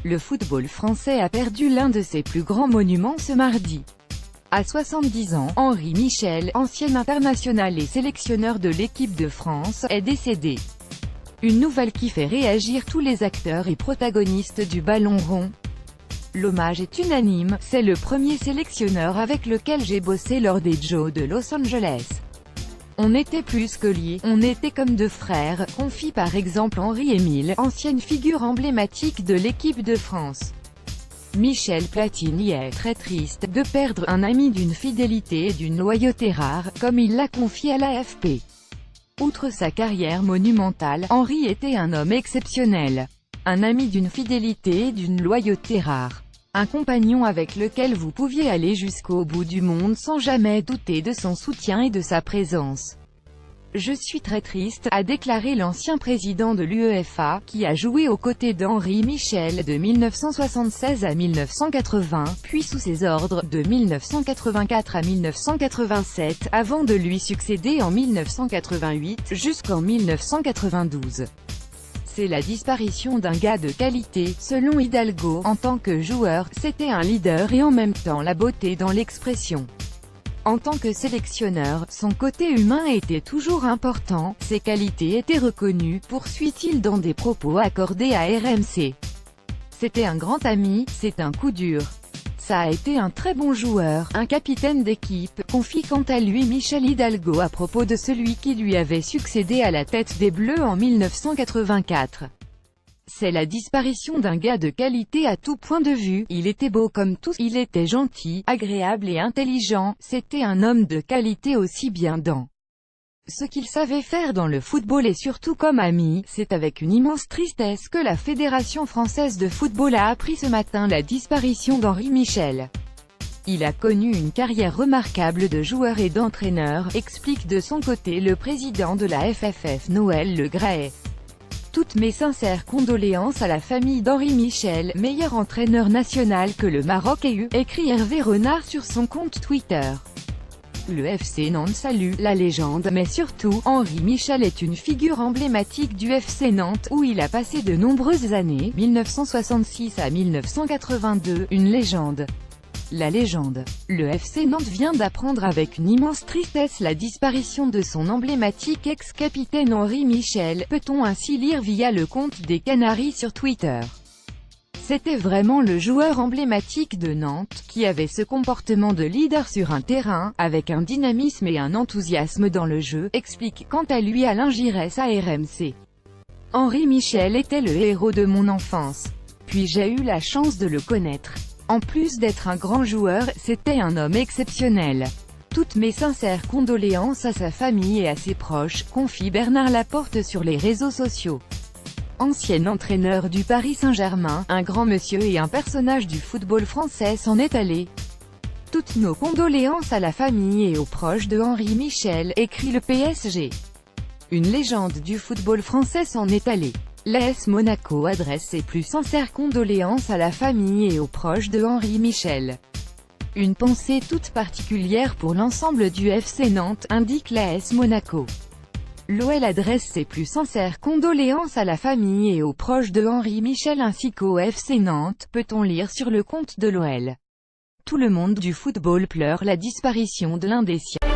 Le football français a perdu l'un de ses plus grands monuments ce mardi. À 70 ans, Henri Michel, ancien international et sélectionneur de l'équipe de France, est décédé. Une nouvelle qui fait réagir tous les acteurs et protagonistes du ballon rond. L'hommage est unanime, c'est le premier sélectionneur avec lequel j'ai bossé lors des Jeux de Los Angeles. On était plus que liés, on était comme deux frères, confie par exemple Henri-Émile, ancienne figure emblématique de l'équipe de France. Michel Platini est très triste de perdre un ami d'une fidélité et d'une loyauté rare, comme il l'a confié à l'AFP. Outre sa carrière monumentale, Henri était un homme exceptionnel. Un ami d'une fidélité et d'une loyauté rare. Un compagnon avec lequel vous pouviez aller jusqu'au bout du monde sans jamais douter de son soutien et de sa présence. Je suis très triste, a déclaré l'ancien président de l'UEFA, qui a joué aux côtés d'Henri Michel de 1976 à 1980, puis sous ses ordres, de 1984 à 1987, avant de lui succéder en 1988, jusqu'en 1992. C'est la disparition d'un gars de qualité, selon Hidalgo. En tant que joueur, c'était un leader et en même temps la beauté dans l'expression. En tant que sélectionneur, son côté humain était toujours important, ses qualités étaient reconnues, poursuit-il dans des propos accordés à RMC. C'était un grand ami, c'est un coup dur. Ça a été un très bon joueur, un capitaine d'équipe, confie quant à lui Michel Hidalgo à propos de celui qui lui avait succédé à la tête des Bleus en 1984. C'est la disparition d'un gars de qualité à tout point de vue, il était beau comme tous, il était gentil, agréable et intelligent, c'était un homme de qualité aussi bien dans ce qu'il savait faire dans le football et surtout comme ami. C'est avec une immense tristesse que la Fédération française de football a appris ce matin la disparition d'Henri Michel. Il a connu une carrière remarquable de joueur et d'entraîneur, explique de son côté le président de la FFF Noël Le Graët. Toutes mes sincères condoléances à la famille d'Henri Michel, meilleur entraîneur national que le Maroc ait eu, écrit Hervé Renard sur son compte Twitter. Le FC Nantes salue la légende, mais surtout, Henri Michel est une figure emblématique du FC Nantes, où il a passé de nombreuses années, 1966 à 1982, une légende. La légende. Le FC Nantes vient d'apprendre avec une immense tristesse la disparition de son emblématique ex-capitaine Henri Michel, peut-on ainsi lire via le compte des Canaries sur Twitter. C'était vraiment le joueur emblématique de Nantes, qui avait ce comportement de leader sur un terrain, avec un dynamisme et un enthousiasme dans le jeu, explique quant à lui Alain Giresse à RMC. Henri Michel était le héros de mon enfance. Puis j'ai eu la chance de le connaître. En plus d'être un grand joueur, c'était un homme exceptionnel. Toutes mes sincères condoléances à sa famille et à ses proches, confie Bernard Laporte sur les réseaux sociaux. Ancien entraîneur du Paris Saint-Germain, un grand monsieur et un personnage du football français s'en est allé. Toutes nos condoléances à la famille et aux proches de Henri Michel, écrit le PSG. Une légende du football français s'en est allée. L'AS Monaco adresse ses plus sincères condoléances à la famille et aux proches de Henri Michel. Une pensée toute particulière pour l'ensemble du FC Nantes, indique l'AS Monaco. L'OL adresse ses plus sincères condoléances à la famille et aux proches de Henri Michel ainsi qu'au FC Nantes, peut-on lire sur le compte de l'OL. Tout le monde du football pleure la disparition de l'un des siens.